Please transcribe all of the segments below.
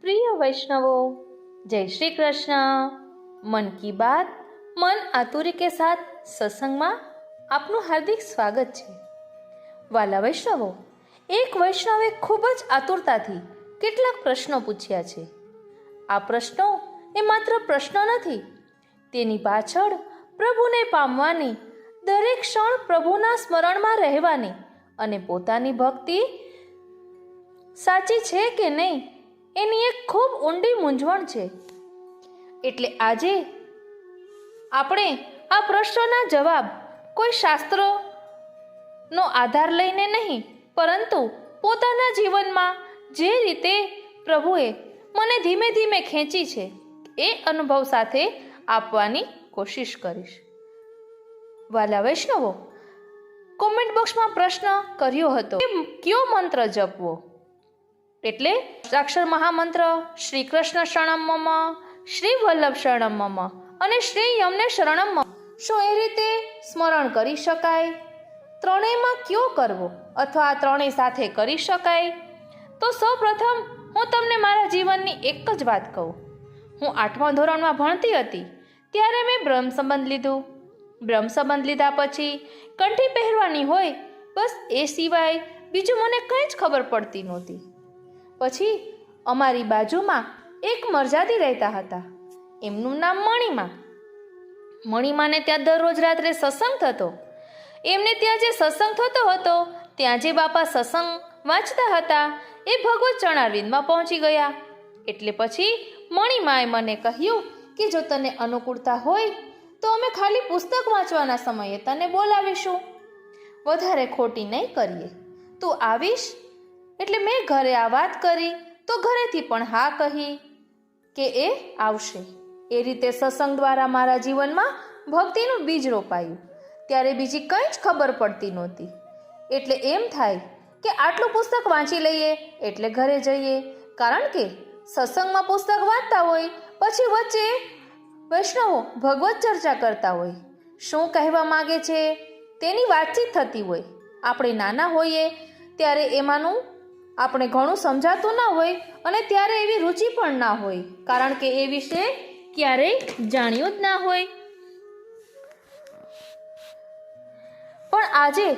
प्रिय वैष्णवो, जय श्री कृष्ण। मन की बात मन आतुरी के साथ सत्संग में आपનું હાર્દિક સ્વાગત છે। વાલા વૈષ્ણવો, એક વૈષ્ણવે ખૂબ જ આતુરતાથી કેટલાક પ્રશ્નો પૂછ્યા છે। આ પ્રશ્નો એ માત્ર પ્રશ્નો નથી, તેની પાછળ પ્રભુને પામવાની, દરેક ક્ષણ પ્રભુના સ્મરણમાં રહેવાની અને પોતાની ભક્તિ સાચી છે કે નહીં એની એક ખૂબ ઊંડી મૂંઝવણ છે। એટલે આજે આપણે આ પ્રશ્નોના જવાબ કોઈ શાસ્ત્રોનો આધાર લઈને નહીં, પરંતુ પોતાના જીવનમાં જે રીતે પ્રભુએ મને ધીમે ધીમે ખેંચી છે એ અનુભવ સાથે આપવાની કોશિશ કરીશ। વાલા વૈષ્ણવો, કોમેન્ટ બોક્સમાં પ્રશ્ન કર્યો હતો કે કયો મંત્ર જપવો, એટલે અક્ષર મહામંત્ર શ્રી કૃષ્ણ શરણમ મમ, શ્રી વલ્લભ શરણમ મમ અને શ્રી યમને શરણમ મમ, શું એ રીતે સ્મરણ કરી શકાય? ત્રણેયમાં કયો કરવો અથવા આ ત્રણેય સાથે કરી શકાય? તો સૌપ્રથમ હું તમને મારા જીવનની એક જ વાત કહું। હું 8મા ધોરણમાં ભણતી હતી ત્યારે મેં બ્રહ્મ સંબંધ લીધું। બ્રહ્મ સંબંધ લીધા પછી કંઠી પહેરવાની હોય, બસ એ સિવાય બીજું મને કંઈ જ ખબર પડતી નહોતી। પછી અમારી બાજુમાં એક મરજાદી રહેતા હતા, એમનું નામ મણિમા। મણિમાને ત્યાં દરરોજ રાત્રે સત્સંગ થતો। એમને ત્યાં જે સત્સંગ થતો હતો, ત્યાં જે બાપા સત્સંગ વાંચતા હતા એ ભગવત ચરણારવિંદમાં પહોંચી ગયા। એટલે પછી મણિમાએ મને કહ્યું કે જો તને અનુકૂળતા હોય તો અમે ખાલી પુસ્તક વાંચવાના સમયે તને બોલાવીશું, વધારે ખોટી નહીં કરીએ, તું આવીશ? એટલે મેં ઘરે આ વાત કરી તો ઘરેથી પણ હા કહી કે એ આવશે। એ રીતે સત્સંગ દ્વારા મારા જીવનમાં ભક્તિનું બીજ રોપાયું। ત્યારે બીજી કંઈ જ ખબર પડતી નહોતી, એટલે એમ થાય કે આટલું પુસ્તક વાંચી લઈએ એટલે ઘરે જઈએ, કારણ કે સત્સંગમાં પુસ્તક વાંચતા હોય પછી વચ્ચે વૈષ્ણવો ભગવત ચર્ચા કરતા હોય, શું કહેવા માગે છે તેની વાતચીત થતી હોય। આપણે નાના હોઈએ ત્યારે એમાંનું આપણે ઘણું સમજાતું ના હોય અને ત્યારે એવી રુચિ પણ ના હોય, કારણ કે એ વિશે ક્યારેય જાણ્યું જ ના હોય। પણ આજે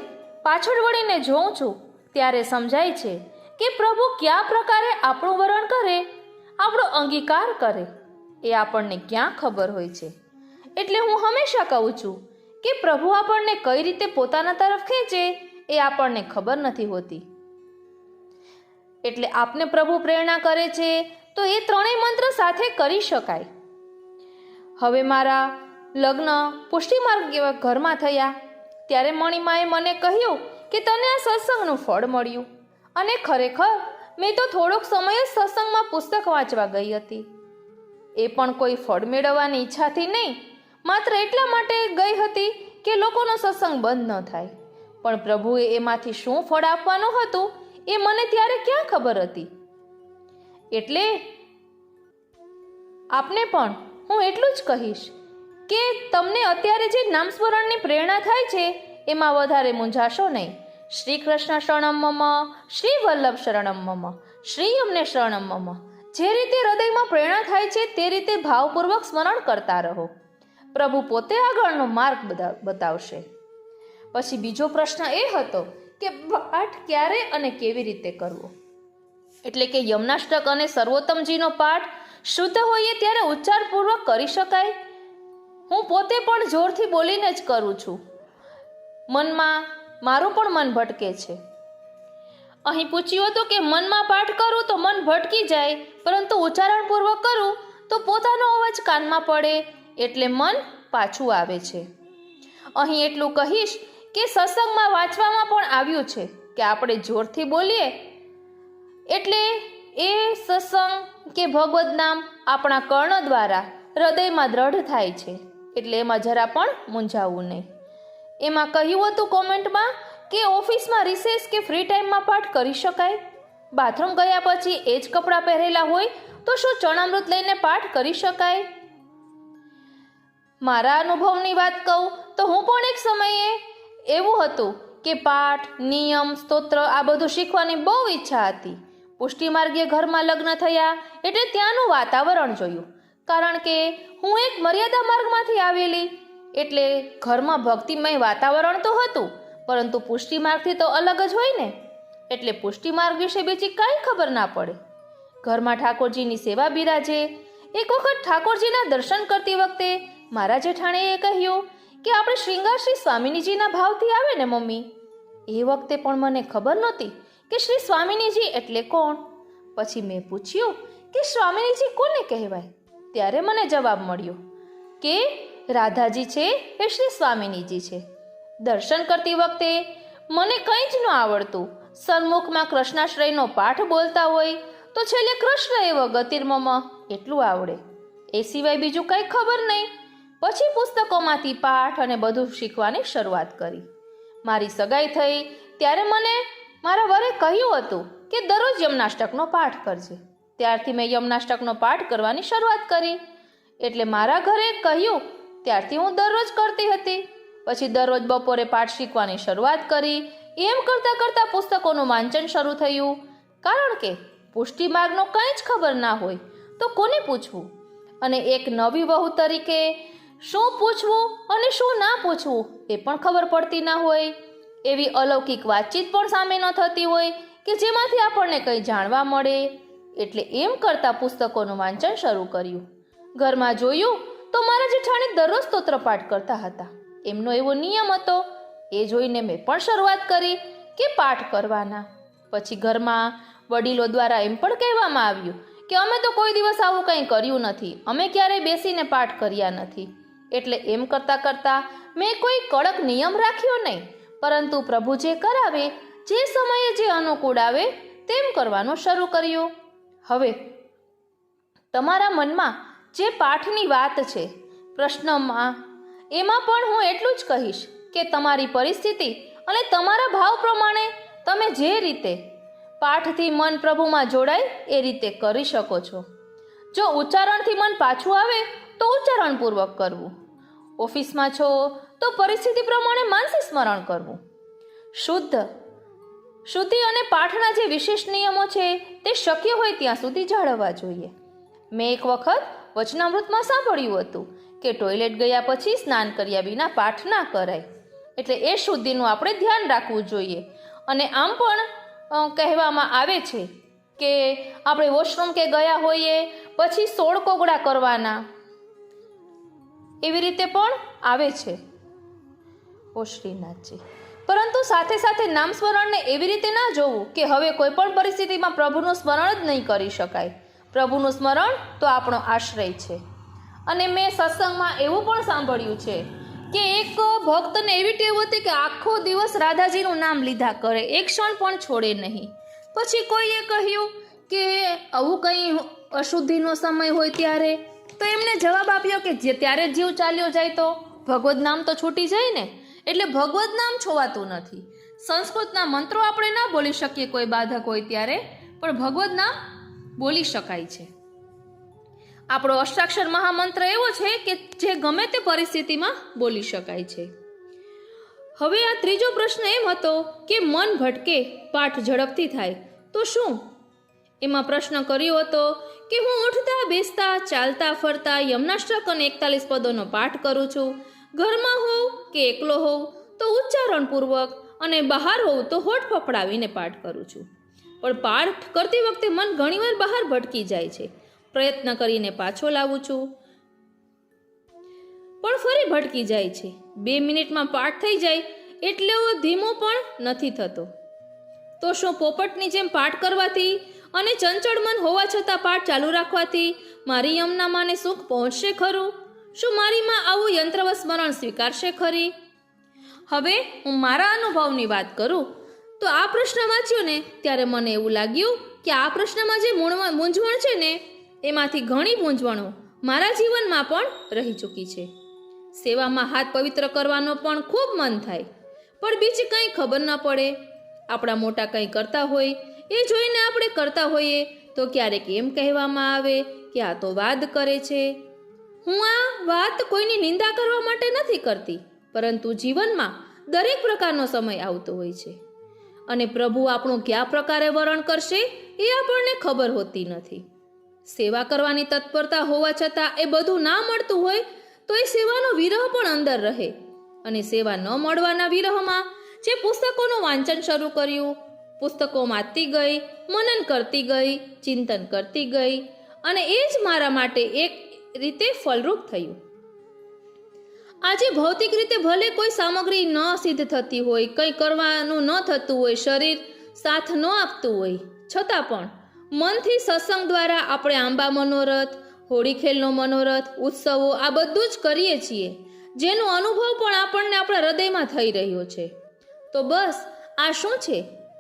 પાછળ વળીને જોઉં છું ત્યારે સમજાય છે કે પ્રભુ કયા પ્રકારે આપણું વરણ કરે, આપણો અંગીકાર કરે એ આપણને ક્યાં ખબર હોય છે। એટલે હું હંમેશા કહું છું કે પ્રભુ આપણને કઈ રીતે પોતાના તરફ ખેંચે એ આપણને ખબર નથી હોતી। એટલે આપને પ્રભુ પ્રેરણા કરે છે તો એ ત્રણેય મંત્ર સાથે કરી શકાય। હવે મારા લગ્ન પુષ્ટિમાર્ગ ઘરમાં થયા ત્યારે મણિમાએ મને કહ્યું કે તને આ સત્સંગનું ફળ મળ્યું, અને ખરેખર મેં તો થોડોક સમય જ સત્સંગમાં પુસ્તક વાંચવા ગઈ હતી। એ પણ કોઈ ફળ મેળવવાની ઈચ્છાથી નહીં, માત્ર એટલા માટે ગઈ હતી કે લોકોનો સત્સંગ બંધ ન થાય। પણ પ્રભુએ એમાંથી શું ફળ આપવાનું હતું એ મને ત્યારે ક્યાં ખબર હતી। એટલે આપને પણ હું એટલું જ કહીશ કે તમને અત્યારે જે નામસ્મરણની પ્રેરણા થાય છે એમાં વધારે મૂંઝાશો નહીં। શ્રી કૃષ્ણ શરણમ મમ, શ્રી વલ્લભ શરણમ મમ, શ્રી યમને શરણમ મમ, જે રીતે હૃદયમાં પ્રેરણા થાય છે તે રીતે ભાવપૂર્વક સ્મરણ કરતા રહો। પ્રભુ પોતે આગળનો માર્ગ બતાવશે। પછી બીજો પ્રશ્ન એ હતો કે પાઠ ક્યારે અને કેવી રીતે કરવો, એટલે કે યમનાષ્ટક અને સર્વોત્તમજીનો પાઠ શુદ્ધ હોઈએ ત્યારે ઉચ્ચારપૂર્વક કરી શકાય? હું પોતે પણ જોરથી બોલીને જ કરું છું, મનમાં મારું પણ મન ભટકે છે। અહીં પૂછ્યું હતું કે મનમાં પાઠ કરું તો મન ભટકી જાય, પરંતુ ઉચ્ચારણપૂર્વક કરું તો પોતાનો અવાજ કાનમાં પડે એટલે મન પાછું આવે છે। અહીં એટલું કહીશ કે સત્સંગમાં વાંચવામાં પણ આવ્યું છે કે આપણે જોરથી બોલીએ એટલે એ સત્સંગ કે ભગવદ નામ આપણા કર્ણ દ્વારા હૃદયમાં દ્રઢ થાય છે। એટલે એમાં જરા પણ મૂંઝાવવું નહીં। એમાં કહ્યું હતું કોમેન્ટમાં કે ઓફિસમાં રિસેસ કે ફ્રી ટાઈમમાં પાઠ કરી શકાય? બાથરૂમ ગયા પછી એ જ કપડાં પહેરેલા હોય તો શું ચરણામૃત લઈને પાઠ કરી શકાય? મારા અનુભવની વાત કહું તો હું પણ એક સમયે એવું હતું કે પાઠ, નિયમ, સ્તોત્ર આ બધું શીખવાની બહુ ઈચ્છા હતી, પુષ્ટિમાર્ગીય ઘરમાં લગ્ન થયા એટલે ત્યાંનું વાતાવરણ જોયું, કારણ કે હું એક મર્યાદા માર્ગમાંથી આવેલી એટલે ઘરમાં ભક્તિમય વાતાવરણ તો હતું, પરંતુ પુષ્ટિમાર્ગથી તો અલગ જ હોય ને, એટલે પુષ્ટિમાર્ગ વિશે બીજી કાંઈ ખબર ના પડે. ઘરમાં ઠાકોરજીની સેવા બિરાજે. એક વખત ઠાકોરજીના દર્શન કરતી વખતે મારા જેઠાણીએ કહ્યું કે આપણે શ્રીંગાર શ્રી સ્વામિનીજીના ભાવથી આવે ને મમ્મી. એ વખતે પણ મને ખબર નહોતી કે શ્રી સ્વામિનીજી એટલે કોણ. પછી મેં પૂછ્યું કે સ્વામિનીજી કોને કહેવાય? ત્યારે મને જવાબ મળ્યો કે રાધાજી છે એ શ્રી સ્વામિનીજી છે. દર્શન કરતી વખતે મને કંઈ જ ન આવડતું. સન્મુખમાં કૃષ્ણાશ્રયનો પાઠ બોલતા હોય તો છેલ્લે કૃષ્ણ એવ ગતિર્મમ એટલું આવડે, એ સિવાય બીજું કંઈ ખબર નહીં. પછી પુસ્તકોમાંથી પાઠ અને બધું શીખવાની શરૂઆત કરી. મારી સગાઈ થઈ ત્યારે મને મારા વરે કહ્યું હતું કે દરરોજ યમનાષ્ટકનો પાઠ કરજે. ત્યારથી મેં યમનાષ્ટકનો પાઠ કરવાની શરૂઆત કરી. એટલે મારા ઘરે કહ્યું ત્યારથી હું દરરોજ કરતી હતી. પછી દરરોજ બપોરે પાઠ શીખવાની શરૂઆત કરી. એમ કરતાં કરતાં પુસ્તકોનું વાંચન શરૂ થયું, કારણ કે પુષ્ટિમાર્ગનો કંઈ જ ખબર ના હોય તો કોને પૂછવું, અને એક નવી વહુ તરીકે શું પૂછવું અને શું ના પૂછવું એ પણ ખબર પડતી ના હોય. એવી અલૌકિક વાતચીત પણ સામે ન થતી હોય કે જેમાંથી આપણને કંઈ જાણવા મળે. એટલે એમ કરતાં પુસ્તકોનું વાંચન શરૂ કર્યું. ઘરમાં જોયું તો મારા જેઠાણી દરરોજ સ્તોત્ર પાઠ કરતા હતા. એમનો એવો નિયમ હતો. એ જોઈને મેં પણ શરૂઆત કરી કે પાઠ કરવાના. પછી ઘરમાં વડીલો દ્વારા એમ પણ કહેવામાં આવ્યું કે અમે તો કોઈ દિવસ આવું કંઈ કર્યું નથી, અમે ક્યારેય બેસીને પાઠ કર્યા નથી. એટલે એમ કરતાં કરતાં મેં કોઈ કડક નિયમ રાખ્યો નહીં, પરંતુ પ્રભુ જે કરાવે, જે સમયે જે અનુકૂળ આવે તેમ કરવાનું શરૂ કર્યું. હવે તમારા મનમાં જે પાઠની વાત છે પ્રશ્નમાં, એમાં પણ હું એટલું જ કહીશ કે તમારી પરિસ્થિતિ અને તમારા ભાવ પ્રમાણે તમે જે રીતે પાઠથી મન પ્રભુમાં જોડાય એ રીતે કરી શકો છો. જો ઉચ્ચારણથી મન પાછું આવે તો ઉચ્ચારણપૂર્વક કરવું. ઓફિસમાં છો તો પરિસ્થિતિ પ્રમાણે માનસી સ્મરણ કરવું. શુદ્ધિ અને પાઠના જે વિશેષ નિયમો છે તે શક્ય હોય ત્યાં સુધી જાળવવા જોઈએ. મેં એક વખત વચનામૃતમાં સાંભળ્યું હતું કે ટોયલેટ ગયા પછી સ્નાન કર્યા વિના પાઠ ના કરાય. એટલે એ શુદ્ધિનું આપણે ધ્યાન રાખવું જોઈએ. અને આમ પણ કહેવામાં આવે છે કે આપણે વોશરૂમ કે ગયા હોઈએ પછી 16 કોગળા કરવાના, એવી રીતે પણ આવે છે. ઓ શ્રીનાથજી. પરંતુ સાથે સાથે નામ સ્મરણને એવી રીતે ના જોવું કે હવે કોઈ પણ પરિસ્થિતિમાં પ્રભુનું સ્મરણ જ નહીં કરી શકાય. પ્રભુનું સ્મરણ તો આપણો આશ્રય છે. અને મેં સત્સંગમાં એવું પણ સાંભળ્યું છે કે એક ભક્તને એવી ટેવ હતી કે આખો દિવસ રાધાજીનું નામ લીધા કરે, એક ક્ષણ પણ છોડે નહીં. પછી કોઈએ કહ્યું કે આવું કંઈ અશુદ્ધિનો સમય હોય ત્યારે, તો એમને જવાબ આપ્યો કે જે ત્યારે જીવ ચાલ્યો જાય તો ભગવદ નામ તો છૂટી જાય ને. એટલે ભગવદ નામ છોવાતું નથી. સંસ્કૃતના મંત્રો આપણે ના બોલી શકીએ કોઈ બાધક હોય ત્યારે, પણ ભગવદ નામ બોલી શકાય છે. આપણો અષ્ટાક્ષર મહામંત્ર એવો છે કે જે ગમે તે પરિસ્થિતિમાં બોલી શકાય છે. હવે આ ત્રીજો પ્રશ્ન એમ હતો કે મન ભટકે, પાઠ ઝડપથી થાય તો શું? એમાં પ્રશ્ન કર્યો હતો કે હું ઉઠતા બેસતા ચાલતા ફરતા યમનાષ્ટક અને 41 પદોનો પાઠ કરું છું. ઘરમાં હોઉં કે એકલો હોઉં તો ઉચ્ચારણપૂર્વક, અને બહાર હોઉં તો હોઠ ફફડાવીને પાઠ કરું છું. પણ પાઠ કરતી વખતે મન ઘણીવાર બહાર ભટકી જાય છે. પ્રયત્ન કરીને પાછો લાવું છું પણ ફરી ભટકી જાય છે. 2 મિનિટમાં પાઠ થઈ જાય એટલે ધીમો પણ નથી થતો. તો શું પોપટની જેમ પાઠ કરવાથી અને ચંચળ મન હોવા છતાં પાઠ ચાલુ રાખવાથી મારી યમના માને સુખ પહોંચશે ખરું? શું મારી માં આવું યંત્રવત સ્મરણ સ્વીકારશે ખરી? હવે હું મારા અનુભવની વાત કરું તો આ પ્રશ્ન વાંચ્યો ને ત્યારે મને એવું લાગ્યું કે આ પ્રશ્નમાં જે મૂંઝવણ છે ને એમાંથી ઘણી મૂંઝવણો મારા જીવનમાં પણ રહી ચૂકી છે. સેવામાં હાથ પવિત્ર કરવાનો પણ ખૂબ મન થાય, પણ બીજી કંઈ ખબર ન પડે. આપણા મોટા કંઈ કરતા હોય એ જોઈને આપણે કરતા હોઈએ તો ક્યારેક એમ કહેવામાં આવે કે આ તો વાદ કરે છે. હું આ વાત કોઈની નિંદા કરવા માટે નથી કરતી, પરંતુ જીવનમાં દરેક પ્રકારનો સમય આવતો હોય છે અને પ્રભુ આપણું કયા પ્રકારે વરણ કરશે એ આપણને ખબર હોતી નથી. સેવા કરવાની તત્પરતા હોવા છતાં એ બધું ના મળતું હોય તો એ સેવાનો વિરહ પણ અંદર રહે. અને સેવા ન મળવાના વિરહમાં જે પુસ્તકોનું વાંચન શરૂ કર્યું, પુસ્તકો વાંચતી ગઈ, મનન કરતી ગઈ, ચિંતન કરતી ગઈ, અને એ જ મારા માટે એક રીતે ફલરૂપ થયું. આજે ભૌતિક રીતે ભલે કોઈ સામગ્રી ન સિદ્ધ થતી હોય, કંઈ કરવાનું ન થતું હોય, શરીર સાથ ન આપતું હોય, છતાં પણ મનથી સત્સંગ દ્વારા આપણે આંબા મનોરથ, હોળી ખેલનો મનોરથ, ઉત્સવો આ બધું જ કરીએ છીએ, જેનો અનુભવ પણ આપણને આપણા હૃદયમાં થઈ રહ્યો છે. તો બસ આ શું છે?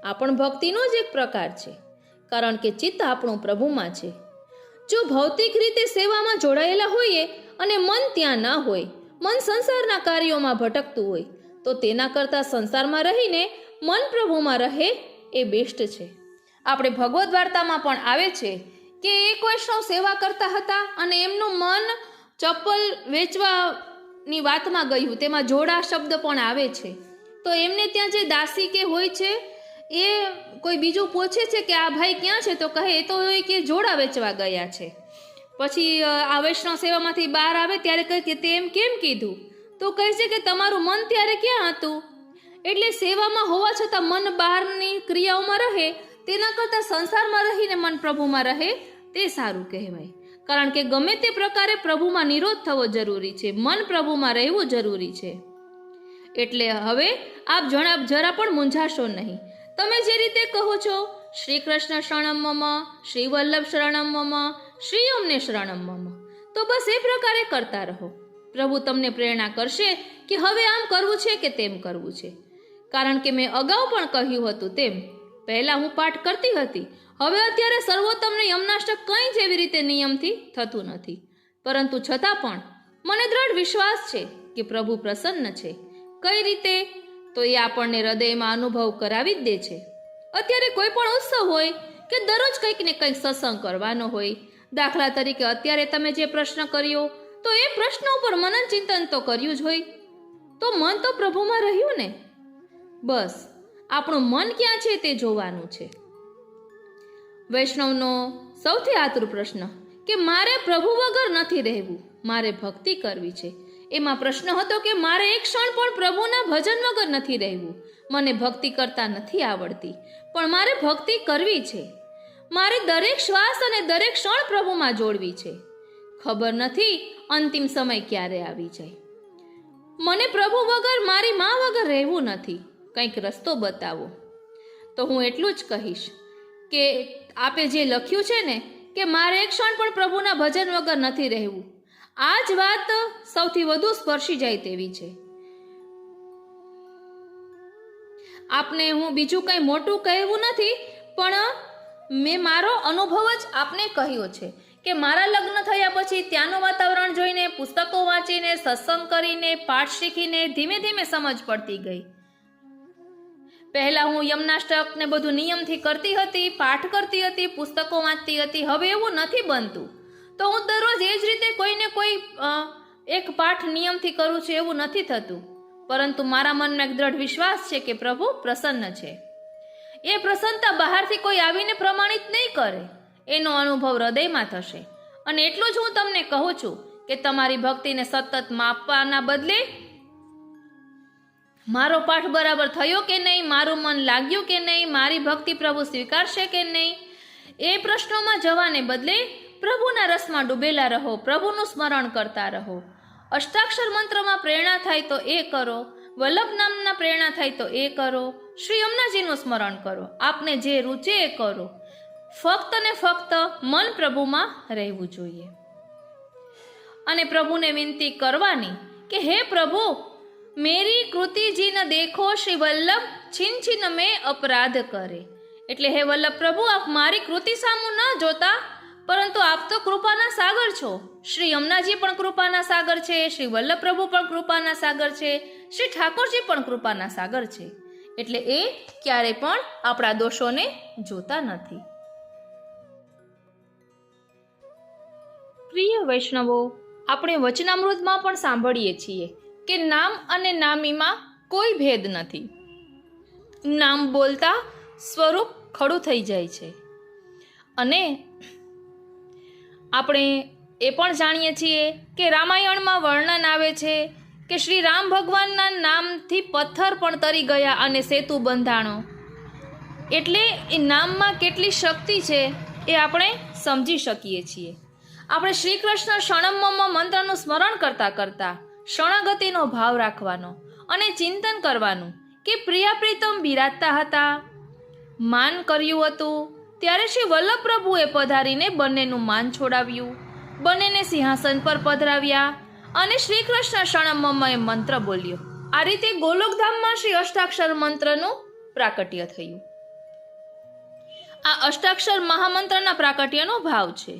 આ પણ ભક્તિનો જ એક પ્રકાર છે, કારણ કે ચિત્ત આપણું પ્રભુમાં છે. જો ભૌતિક રીતે સેવામાં જોડાયેલા હોઈએ અને મન ત્યાં ના હોય, મન સંસારના કાર્યોમાં ભટકતું હોય, તો તેના કરતાં સંસારમાં રહીને મન પ્રભુમાં રહે એ બેસ્ટ છે. આપણે ભગવદ્ વાર્તામાં પણ આવે છે કે એક વૈષ્ણવ સેવા કરતા હતા અને એમનું મન ચપ્પલ વેચવાની વાતમાં ગયું. તેમાં જોડા શબ્દ પણ આવે છે. તો એમને ત્યાં જે દાસી કે હોય છે એ કોઈ બીજું પૂછે છે કે આ ભાઈ ક્યાં છે, તો કહે એ તો હોય કે જોડા વેચવા ગયા છે. પછી આ વૈષ્ણવ સેવામાંથી બહાર આવે ત્યારે કહે કે તે એમ કેમ કીધું? તો કહે છે કે તમારું મન ત્યારે ક્યાં હતું? એટલે સેવામાં હોવા છતાં મન બહારની ક્રિયાઓમાં રહે તેના કરતાં સંસારમાં રહીને મન પ્રભુમાં રહે તે સારું કહેવાય. કારણ કે ગમે તે પ્રકારે પ્રભુમાં નિરોધ થવો જરૂરી છે, મન પ્રભુમાં રહેવું જરૂરી છે. એટલે હવે આપ જરા પણ મૂંઝાશો નહીં. તમે જે રીતે કહો છો શ્રી કૃષ્ણ શરણમ મમ, શ્રી વલ્લભ શરણમ મમ, શ્રી અમને શરણમ મમ, તો બસ એ પ્રકારે કરતા રહો. પ્રભુ તમને પ્રેરણા કરશે કે હવે આમ કરવું છે કે તેમ કરવું છે. કારણ કે મેં અગાઉ પણ કહ્યું હતું તેમ પહેલાં હું પાઠ કરતી હતી, હવે અત્યારે સર્વોત્તમને યમનાષ્ટક કંઈ જ એવી રીતે નિયમથી થતું નથી. પરંતુ છતાં પણ મને દ્રઢ વિશ્વાસ છે કે પ્રભુ પ્રસન્ન છે. કઈ રીતે? તો એ આપણને હૃદયમાં અનુભવ કરાવી જ દે છે. અત્યારે કોઈ પણ ઉત્સવ હોય કે દરરોજ કંઈક ને કંઈક સત્સંગ કરવાનો હોય, દાખલા તરીકે અત્યારે તમે જે પ્રશ્ન કર્યો તો એ પ્રશ્ન ઉપર મનન ચિંતન તો કર્યું જ હોય, તો મન તો પ્રભુમાં રહ્યું ને. બસ આપણું મન ક્યાં છે તે જોવાનું છે. વૈષ્ણવનો સૌથી આતુર પ્રશ્ન કે મારે પ્રભુ વગર નથી રહેવું, મારે ભક્તિ કરવી છે. એમાં પ્રશ્ન હતો કે મારે એક ક્ષણ પણ પ્રભુના ભજન વગર નથી રહેવું. મને ભક્તિ કરતા નથી આવડતી, પણ મારે ભક્તિ કરવી છે. મારે દરેક શ્વાસ અને દરેક ક્ષણ પ્રભુમાં જોડવી છે. ખબર નથી અંતિમ સમય ક્યારે આવી જાય. મને પ્રભુ વગર, મારી મા વગર રહેવું નથી. કંઈક રસ્તો બતાવો. તો હું એટલું જ કહીશ કે આપે જે લખ્યું છે ને કે મારે એક ક્ષણ પણ પ્રભુના ભજન વગર નથી રહેવું, આ જ વાત સૌથી વધુ સ્પર્શી જાય તેવી છે. આપને હું બીજું કંઈ મોટું કહેવું નથી, પણ મેં મારો અનુભવ જ આપને કહ્યો છે કે મારા લગ્ન થયા પછી ત્યાંનું વાતાવરણ જોઈને, પુસ્તકો વાંચીને, સત્સંગ કરીને, પાઠ શીખીને ધીમે ધીમે સમજ પડતી ગઈ. પહેલાં હું યમનાષ્ટક ને બધું નિયમથી કરતી હતી, પાઠ કરતી હતી, પુસ્તકો વાંચતી હતી. હવે એવું નથી બનતું. તો હું દરરોજ એ જ રીતે કોઈને કોઈ એક પાઠ નિયમથી કરું છું એવું નથી થતું. પરંતુ મારા મનમાં એક દ્રઢ વિશ્વાસ છે કે પ્રભુ પ્રસન્ન છે. એ પ્રસન્નતા બહારથી કોઈ આવીને પ્રમાણિત નહીં કરે, એનો અનુભવ હૃદયમાં થશે. અને એટલું જ હું તમને કહું છું કે તમારી ભક્તિને સતત માપવાના બદલે મારો પાઠ બરાબર થયો કે નહીં, મારું મન લાગ્યું કે નહીં, મારી ભક્તિ પ્રભુ સ્વીકારશે કે નહીં, એ પ્રશ્નોમાં જવાને બદલે પ્રભુના રસમાં ડૂબેલા રહો, પ્રભુનું સ્મરણ કરતા રહો. અષ્ટાક્ષર મંત્રમાં પ્રેરણા થાય તો એ કરો, વલ્લભ નામના પ્રેરણા થાય તો એ કરો, શ્રી યમુનાજીનું સ્મરણ કરો. આપને જે રૂચે એ કરો. ફક્ત ને ફક્ત મન પ્રભુમાં રહેવું જોઈએ. અને પ્રભુને વિનંતી કરવાની કે હે પ્રભુ, મેરી કૃતિ જીન દેખો શ્રી વલ્લભ, છીન છીન મેં અપરાધ કરે. એટલે હે વલ્લભ પ્રભુ, આપ મારી કૃતિ સામું ન જોતા, પરંતુ આપ તો કૃપાના સાગર છો. શ્રી યમુનાજી પણ કૃપાના સાગર છે, શ્રી વલ્લભ પ્રભુ પણ કૃપાના સાગર છે, શ્રી ઠાકોરજી પણ કૃપાના સાગર છે. એટલે એ ક્યારે પણ આપણા દોષોને જોતા નથી. પ્રિય વૈષ્ણવો, આપણે વચનામૃતમાં પણ સાંભળીએ છીએ કે નામ અને નામીમાં કોઈ ભેદ નથી. નામ બોલતા સ્વરૂપ ખડું થઈ જાય છે. અને આપણે એ પણ જાણીએ છીએ કે રામાયણમાં વર્ણન આવે છે કે શ્રી રામ ભગવાનના નામથી પથ્થર પણ તરી ગયા અને સેતુ બંધાણો. એટલે એ નામમાં કેટલી શક્તિ છે એ આપણે સમજી શકીએ છીએ. આપણે શ્રી કૃષ્ણ શણમમ મંત્રનું સ્મરણ કરતાં કરતાં શરણાગતિનો ભાવ રાખવાનો અને ચિંતન કરવાનું કે પ્રિયા પ્રીતમ બિરાજતા હતા, માન કર્યું હતું, ત્યારે શ્રી વલ્લભ પ્રભુએ પધારીને બંનેનું માન છોડાવ્યું, બંનેને સિંહાસન પર પધરાવ્યા અને શ્રી કૃષ્ણ શણમમએ મંત્ર બોલ્યો. આ રીતે ગોલોકધામમાં શ્રી અષ્ટાક્ષર મંત્રનું પ્રાકટ્ય થયું. આ અષ્ટાક્ષર મહામંત્રના પ્રાકટ્યનો ભાવ છે.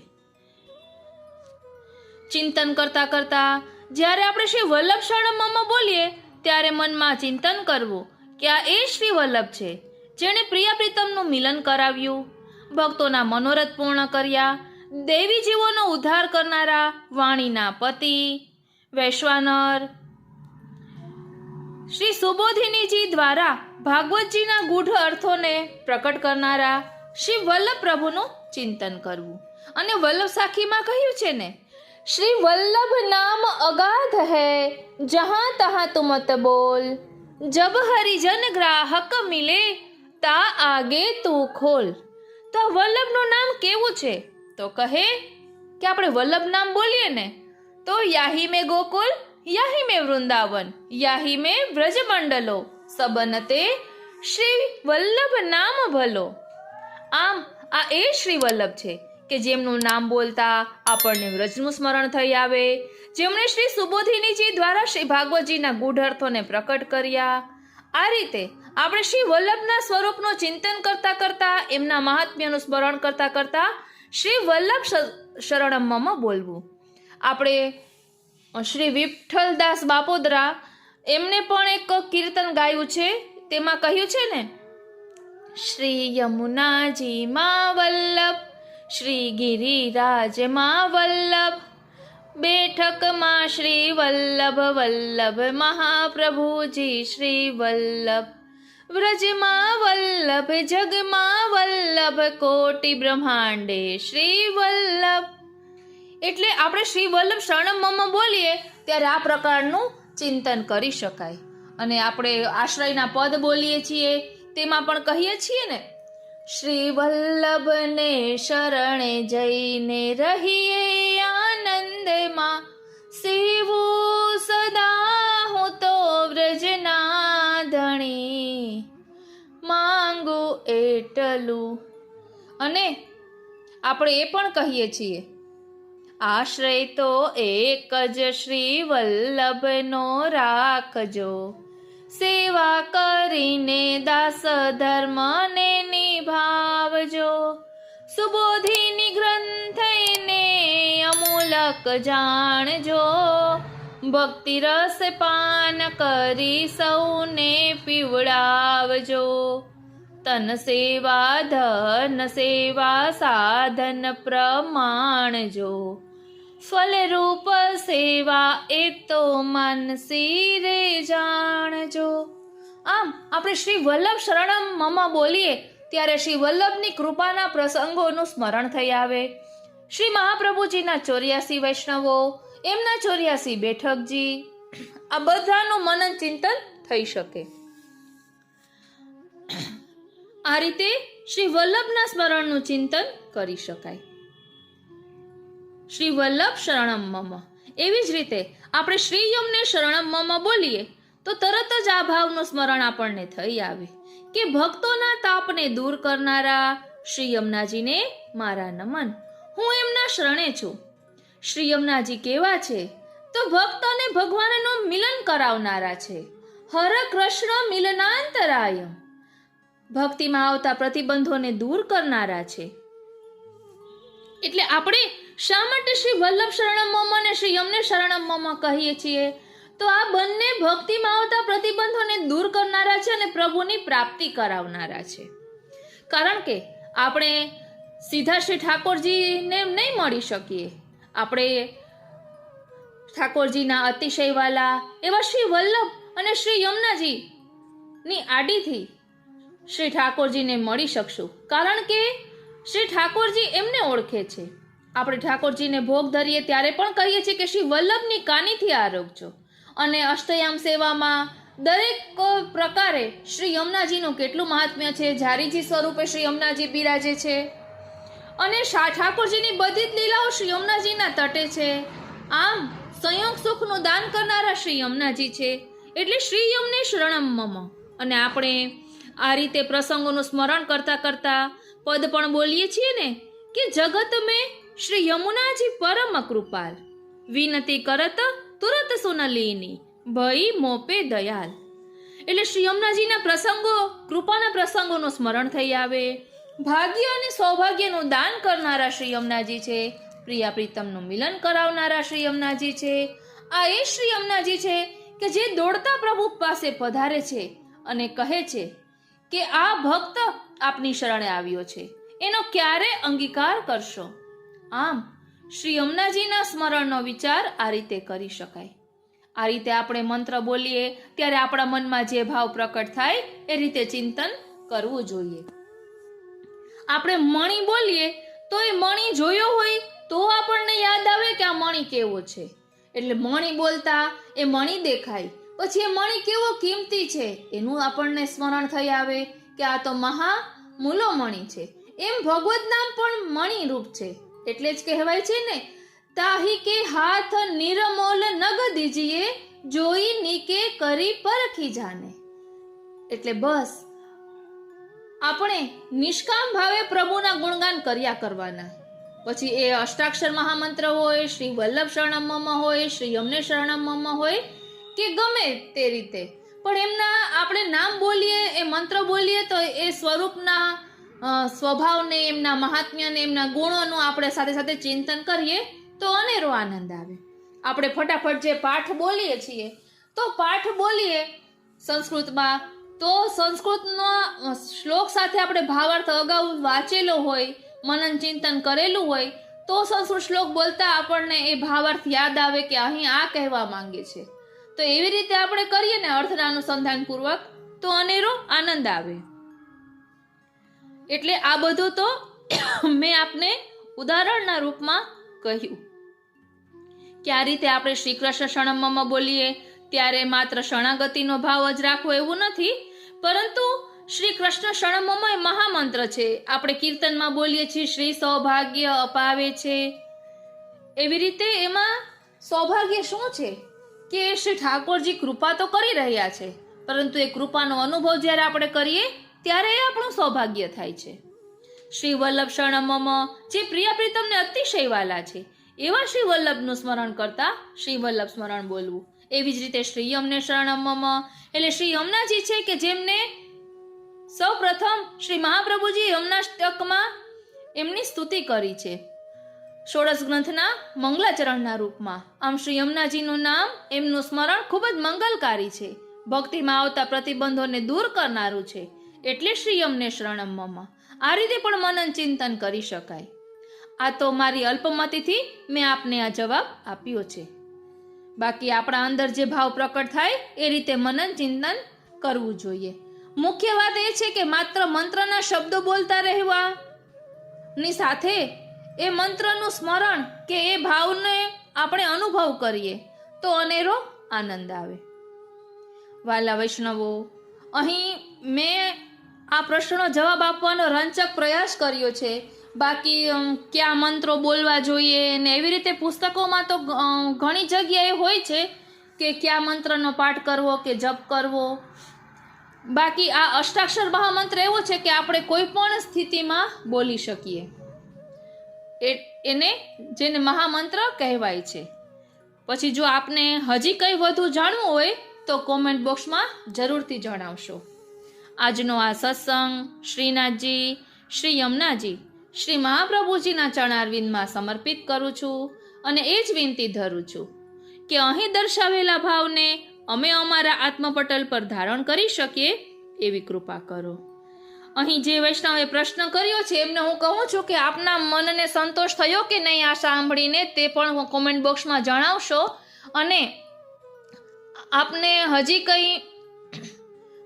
ચિંતન કરતા કરતા જ્યારે આપણે શ્રી વલ્લભ શરણમમ બોલીએ ત્યારે મનમાં ચિંતન કરવું કે આ એ શ્રી વલ્લભ છે જેણે પ્રિય પ્રીતમનું મિલન કરાવ્યું, ભક્તોના મનોરથ પૂર્ણ કર્યા, દેવી જીવોનો ઉદ્ધાર કરનારા, વાણીના પતિ વૈશ્વાનર શ્રી સુબોધિનીજી દ્વારા ભાગવતજીના ગૂઢ અર્થોને પ્રકટ કરનારા શ્રી વલ્લભ પ્રભુનું ચિંતન કરવું. અને વલ્લભ સાખીમાં કહ્યું છે ને, શ્રી વલ્લભ નામ અગાધ હૈ જહાં તહાં તું મત બોલ, જબ હરિજન ગ્રાહક મિલે તા આગે તું ખોલ. તો વલ્લભનું નામ કેવું છે? તો કહે કે આપણે વલ્લભ નામ બોલીએ ને તો યાહી મેં ગોકુલ, યાહી મેં વૃંદાવન, યાહી મેં વ્રજમંડલો, સબનતે શ્રી વલ્લભ નામ ભલો. આમ આ એ શ્રી વલ્લભ છે કે જેમનું નામ બોલતા આપણને વ્રજનું સ્મરણ થઈ આવે, જેમણે શ્રી સુબોધિનીજી દ્વારા શ્રી ભાગવતજીના ગૂઢ અર્થોને પ્રકટ કર્યા. આ રીતે આપણે શ્રી વલ્લભના સ્વરૂપનું ચિંતન કરતા કરતા, એમના મહાત્મ્યનું સ્મરણ કરતા કરતા શ્રી વલ્લભ શરણમમ બોલવું. આપણે શ્રી વિઠ્ઠલદાસ બાપોદરા એમને પણ એક કીર્તન ગાયું છે. તેમાં કહ્યું છે ને, શ્રી યમુનાજી માં વલ્લભ, શ્રી ગિરિરાજ માં વલ્લભ, બેઠકમાં શ્રી વલ્લભ વલ્લભ, મહાપ્રભુજી શ્રી વલ્લભ, વ્રજમાં વલ્લભ, જગમાં વલ્લભ, કોટી બ્રહ્માંડે શ્રી વલ્લભ. એટલે આપણે શ્રી વલ્લભ શરણમમ બોલીએ ત્યારે આ પ્રકારનું ચિંતન કરી શકાય. અને આપણે આશ્રયના પદ બોલીએ છીએ તેમાં પણ કહીએ છીએ ને, શ્રી વલ્લભને શરણે જઈને રહીએ આનંદમાં, સેવું સદા હું તો વ્રજના ધણી, માંગુ એટલું. અને આપણે એ પણ કહીએ છીએ, આશ્રય તો એક જ શ્રી વલ્લભનો રાખજો, સેવા કરીને દાસ ધર્મને નિભાવજો, સુબોધિની ગ્રંથને અમૂલક જાણજો, ભક્તિ રસ પાન કરી સૌને પીવડાવજો, તન સેવા ધન સેવા સાધન પ્રમાણજો, ફલરૂપ સેવા એ તો માનસી રે જાણજો. આમ આપણે શ્રી વલ્લભ શરણમમ બોલીએ ત્યારે શ્રી વલ્લભની કૃપાના પ્રસંગોનું સ્મરણ થઈ આવે. શ્રી મહાપ્રભુજીના 84 વૈષ્ણવો, એમના 84 બેઠકજી, આ બધાનું મનન ચિંતન થઈ શકે. આ રીતે શ્રી વલ્લભના સ્મરણનું ચિંતન કરી શકાય. શ્રી વલ્લભ શરણમમ. એવી જ રીતે આપણે શ્રી યમને શરણમમ બોલીએ તો તરત જ આ ભાવનું સ્મરણ આપણને થઈ આવે કે ભક્તોના તાપને દૂર કરનારા શ્રી યમુનાજીને મારા નમન, હું એમના શરણે છું. શ્રી યમુનાજી કેવા છે? તો ભક્તોને ભગવાનનું મિલન કરાવનારા છે. હર કૃષ્ણ મિલનાંતરાય, ભક્તિમાં આવતા પ્રતિબંધોને દૂર કરનારા છે. એટલે આપણે શા માટે શ્રી વલ્લભ શરણમમ અને શ્રી યમને શરણમમ કહીએ છીએ? તો આ બંને ભક્તિમાં આવતા પ્રતિબંધોને દૂર કરનારા છે અને પ્રભુની પ્રાપ્તિ કરાવનારા છે. કારણ કે આપણે સીધા શ્રી ઠાકોરજીને નહીં મળી શકીએ. આપણે ઠાકોરજીના અતિશય વાલા એવા શ્રી વલ્લભ અને શ્રી યમુનાજીની આડીથી શ્રી ઠાકોરજીને મળી શકશું, કારણ કે શ્રી ઠાકોરજી એમને ઓળખે છે. આપણે ઠાકોરજીને ભોગ ધરીએ ત્યારે પણ કહીએ છીએ કે શ્રી વલ્લભની કાનીથી આરોગજો, અને અષ્ટયામ સેવામાં દરેક પ્રકારે શ્રી યમુનાજીનું કેટલું મહાત્મ્ય છે. ઝારીજી સ્વરૂપે શ્રી યમુનાજી બિરાજે છે, અને ઠાકોરજીની બધી જ લીલાઓ શ્રી યમુનાજીના તટે છે. આમ સંયોગ સુખનું દાન કરનારા શ્રી યમુનાજી છે, એટલે શ્રી યમને શરણમ મમ. અને આપણે આ રીતે પ્રસંગોનું સ્મરણ કરતા કરતા પદ પણ બોલીએ છીએ ને કે જગત મેં શ્રી યમુનાજી પરમ કૃપાલ, વિનતી કરત તુરત સુન લીની, ભઈ મોપે દયાલ. એટલે શ્રી યમુનાજીના પ્રસંગો, કૃપાના પ્રસંગોનું સ્મરણ થઈ આવે. ભાગ્ય અને સૌભાગ્યનું દાન કરનારા શ્રી યમુનાજી છે, પ્રિયા પ્રીતમનું મિલન કરાવનારા શ્રી યમુનાજી છે. આ એ શ્રી યમુનાજી છે કે જે દોડતા પ્રભુ પાસે પધારે છે અને કહે છે કે આ ભક્ત આપની શરણે આવ્યો છે, એનો ક્યારે અંગીકાર કરશો. આમ શ્રી યમુનાજીના સ્મરણનો વિચાર આ રીતે કરી શકાય. આ રીતે આપણે મંત્ર બોલીએ ત્યારે આપણા મનમાં જે ભાવ પ્રકટ થાય એ રીતે ચિંતન કરવું જોઈએ. આપણે મણી બોલીએ તો એ મણી જોયો હોય તો આપણને યાદ આવે કે આ મણી કેવો છે. એટલે મણી બોલતા એ મણી દેખાય, પછી એ મણી કેવો કિંમતી છે એનું આપણને સ્મરણ થઈ આવે કે આ તો મહામૂલો મણી છે. એમ ભગવત નામ પણ મણી રૂપ છે. એટલે જ કહેવાય છે ને, તાહી કે હાથ નિરમોલ નગ દીજીએ, જોઈ નીકે કરી પરખી જાને. એટલે બસ આપણે નિષ્કામ ભાવે પ્રભુના ગુણગાન કર્યા કરવાના. પછી એ અષ્ટાક્ષર મહામંત્ર હોય, શ્રી વલ્લભ શરણમ મમ હોય, શ્રી યમને શરણમ મમ હોય કે ગમે તે રીતે, પણ એમના આપણે નામ બોલીએ, એ મંત્ર બોલીએ તો એ સ્વરૂપના સ્વભાવને, એમના મહાત્મ્યને, એમના ગુણોનું આપણે સાથે સાથે ચિંતન કરીએ તો અનેરો આનંદ આવે. આપણે ફટાફટ જે પાઠ બોલીએ છીએ તો પાઠ બોલીએ સંસ્કૃતમાં, તો સંસ્કૃતનો શ્લોક સાથે આપણે ભાવાર્થ અગાઉ વાંચેલો હોય, મનન ચિંતન કરેલું હોય, તો સંસ્કૃત શ્લોક બોલતા આપણને એ ભાવાર્થ યાદ આવે કે અહીં આ કહેવા માંગે છે. તો એવી રીતે આપણે કરીએ ને અર્થના અનુસંધાન પૂર્વક, તો અનેરો આનંદ આવે. એટલે આ બધું તો મેં આપને ઉદાહરણના રૂપમાં કહ્યું કે આ રીતે આપણે શ્રી કૃષ્ણ શરણમ બોલીએ ત્યારે માત્ર શરણાગતિનો ભાવ જ રાખવો એવું નથી, પરંતુ શ્રી કૃષ્ણ શરણમ એ મહામંત્ર છે. આપણે કીર્તનમાં બોલીએ છીએ શ્રી સૌભાગ્ય અપાવે છે. એવી રીતે એમાં સૌભાગ્ય શું છે કે શ્રી ઠાકોરજી કૃપા તો કરી રહ્યા છે, પરંતુ એ કૃપાનો અનુભવ જ્યારે આપણે કરીએ ત્યારે એ આપણું સૌભાગ્ય થાય છે. શ્રી વલ્લભ શરણમ જે પ્રિયા પ્રીતમને અતિશય વાલા છે, એવા શ્રી વલ્લભનું સ્મરણ કરતા શ્રી વલ્લભ સ્મરણ બોલવું. એવી જ રીતે શ્રી યમને શરણમ એટલે શ્રી યમુનાજી છે કે જેમને સૌ પ્રથમ શ્રી મહાપ્રભુજી યમુનાષ્ટકમાં એમની સ્તુતિ કરી છે, ષોડશ ગ્રંથના મંગલાચરણના રૂપમાં. આમ શ્રી યમુનાજીનું નામ, એમનું સ્મરણ ખૂબ જ મંગલકારી છે, ભક્તિમાં આવતા પ્રતિબંધોને દૂર કરનારું છે. એટલે શ્રી યમને શરણમ. આ રીતે પણ મનન ચિંતન કરી શકાય. આ તો મારી અલ્પમતીથી મેં આપને આ જવાબ આપ્યો છે. બાકી આપણા અંદર જે ભાવ પ્રકટ થાય એ રીતે મનન ચિંતન કરવું જોઈએ. મુખ્ય વાત એ છે કે માત્ર મંત્રના શબ્દો બોલતા રહેવા ની સાથે એ મંત્રનું સ્મરણ કે એ ભાવને આપણે અનુભવ કરીએ તો અનેરો આનંદ આવે. વાલા વૈષ્ણવો, અહીં મેં આ પ્રશ્નનો જવાબ આપવાનો રંચક પ્રયાસ કર્યો છે. બાકી કયા મંત્રો બોલવા જોઈએ ને એવી રીતે પુસ્તકોમાં તો ઘણી જગ્યાએ હોય છે કે કયા મંત્રનો પાઠ કરવો કે જપ કરવો. બાકી આ અષ્ટાક્ષર મહામંત્ર એવો છે કે આપણે કોઈ પણ સ્થિતિમાં બોલી શકીએ, એને જેને મહામંત્ર કહેવાય છે. પછી જો આપને હજી કંઈ વધુ જાણવું હોય તો કોમેન્ટ બોક્સમાં જરૂરથી જણાવશો. આજનો આ સત્સંગ શ્રીનાથજી, શ્રી યમુનાજી, શ્રી મહાપ્રભુજીના ચરણારવિંદમાં સમર્પિત કરું છું અને એ જ વિનંતી ધરું છું કે અહીં દર્શાવેલા ભાવને અમે અમારા આત્મપટલ પર ધારણ કરી શકીએ એવી કૃપા કરો. અહીં જે વૈષ્ણવે પ્રશ્ન કર્યો છે એમને હું કહું છું કે આપના મનને સંતોષ થયો કે નહીં આ સાંભળીને તે પણ કોમેન્ટ બોક્સમાં જણાવશો. અને આપને હજી કંઈ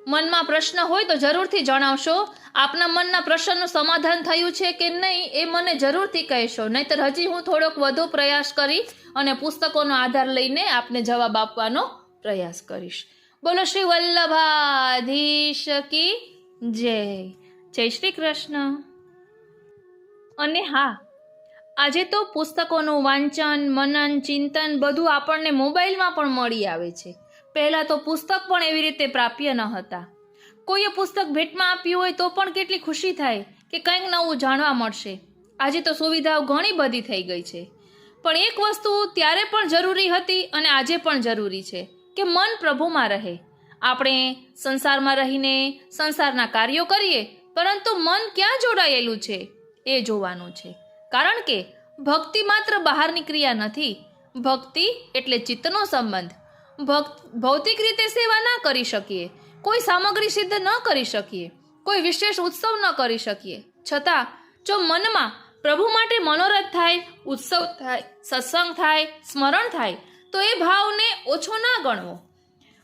મનમાં પ્રશ્ન હોય તો જરૂરથી જણાવશો. આપના મનના પ્રશ્નનું સમાધાન થયું છે કે નહીં એ મને જરૂરથી કહેશો, નહીંતર હજી હું થોડોક વધુ પ્રયાસ કરી અને પુસ્તકોનો આધાર લઈને આપને જવાબ આપવાનો પ્રયાસ કરીશ. બોલો શ્રી વલ્લભાધીશ કી જય. જય શ્રી કૃષ્ણ. અને હા, આજે તો પુસ્તકોનું વાંચન, મનન, ચિંતન બધું આપણને મોબાઈલમાં પણ મળી આવે છે. પહેલાં તો પુસ્તક પણ એવી રીતે પ્રાપ્ય ન હતા. કોઈએ પુસ્તક ભેટમાં આપ્યું હોય તો પણ કેટલી ખુશી થાય કે કંઈક નવું જાણવા મળશે. આજે તો સુવિધાઓ ઘણી બધી થઈ ગઈ છે, પણ એક વસ્તુ ત્યારે પણ જરૂરી હતી અને આજે પણ જરૂરી છે કે મન પ્રભુમાં રહે. આપણે સંસારમાં રહીને સંસારના કાર્યો કરીએ, પરંતુ મન ક્યાં જોડાયેલું છે એ જોવાનું છે. કારણ કે ભક્તિ માત્ર બહારની ક્રિયા નથી. ભક્તિ એટલે ચિત્તનો સંબંધ. ભૌતિક રીતે સેવા ના કરી શકીએ, કોઈ સામગ્રી સિદ્ધ ન કરી શકીએ, કોઈ વિશેષ ઉત્સવ ન કરી શકીએ, છતાં જો મનમાં પ્રભુ માટે મનોરથ થાય, ઉત્સવ થાય, સત્સંગ થાય, સ્મરણ થાય, તો એ ભાવને ઓછો ના ગણવો.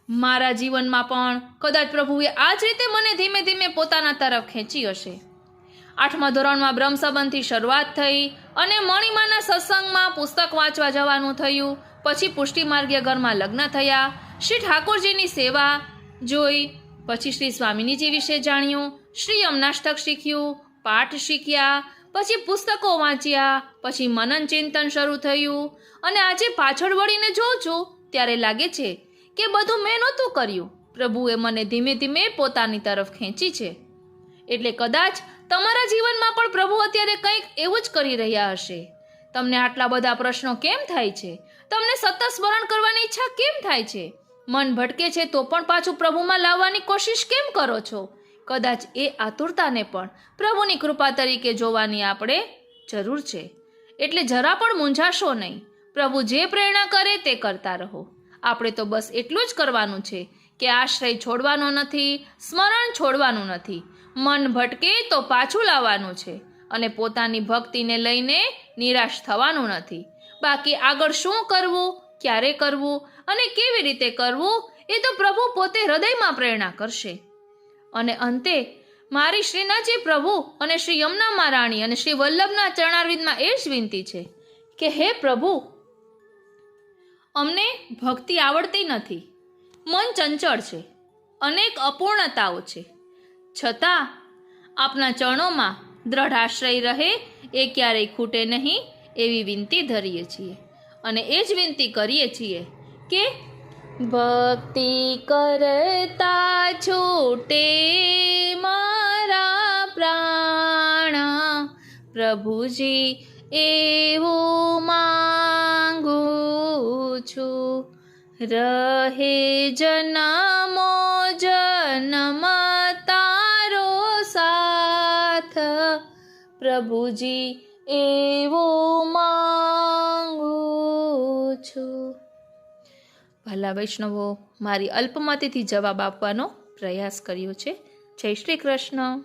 મારા જીવનમાં પણ કદાચ પ્રભુએ આ જ રીતે મને ધીમે ધીમે પોતાના તરફ ખેંચી હશે. 8મા ધોરણમાં બ્રહ્મ સંબંધથી શરૂઆત થઈ અને મણિમાના સત્સંગમાં પુસ્તક વાંચવા જવાનું થયું. પછી પુષ્ટિ માર્ગીય ઘરમાં લગ્ન થયા, શ્રી ઠાકોરજીની સેવા જોઈ, પછી શ્રી સ્વામિનીજી વિશે જાણ્યું, શ્રી યમનાષ્ટક શીખ્યું, પાઠ શીખ્યા, પછી પુસ્તકો વાંચ્યા, પછી મનન ચિંતન શરૂ થયું. અને આજે પાછળ વળીને જોઉં છું ત્યારે લાગે છે કે બધું મેં નહોતું કર્યું, પ્રભુએ મને ધીમે ધીમે પોતાની તરફ ખેંચી છે. એટલે કદાચ તમારા જીવનમાં પણ પ્રભુ અત્યારે કંઈક એવું જ કરી રહ્યા હશે. તમને આટલા બધા પ્રશ્નો કેમ થાય છે? તમને સતત સ્મરણ કરવાની ઈચ્છા કેમ થાય છે? મન ભટકે છે તો પણ પાછું પ્રભુમાં લાવવાની કોશિશ કેમ કરો છો? કદાચ એ આતુરતાને પણ પ્રભુની કૃપા તરીકે જોવાની આપણે જરૂર છે. એટલે જરા પણ મૂંઝાશો નહીં. પ્રભુ જે પ્રેરણા કરે તે કરતા રહો. આપણે તો બસ એટલું જ કરવાનું છે કે આશ્રય છોડવાનો નથી, સ્મરણ છોડવાનું નથી. મન ભટકે તો પાછું લાવવાનું છે અને પોતાની ભક્તિને લઈને નિરાશ થવાનું નથી. બાકી આગળ શું કરવું, ક્યારે કરવું અને કેવી રીતે કરવું એ તો પ્રભુ પોતે હૃદયમાં પ્રેરણા કરશે. અને અંતે મારી શ્રીનાથજી પ્રભુ અને શ્રી યમુના રાણી અને શ્રી વલ્લભના ચરણારવિંદમાં એ જ વિનંતી છે કે હે પ્રભુ, અમને ભક્તિ આવડતી નથી, મન ચંચળ છે, અનેક અપૂર્ણતાઓ છે, છતાં આપના ચરણોમાં દ્રઢ આશ્રય રહે એ ક્યારેય ખૂટે નહીં એવી વિનંતી ધરીએ છીએ. અને એ જ વિનંતી કરીએ છીએ કે ભક્તિ કરતા છૂટે મારા પ્રાણ, પ્રભુજી એવું માંગુ છું, રહે જન્મો જન્મ તારો સાથ, પ્રભુજી એવું માંગુ છું. ભલા વૈષ્ણવો, મારી અલ્પમતીથી જવાબ આપવાનો પ્રયાસ કર્યો છે. જય શ્રી કૃષ્ણ.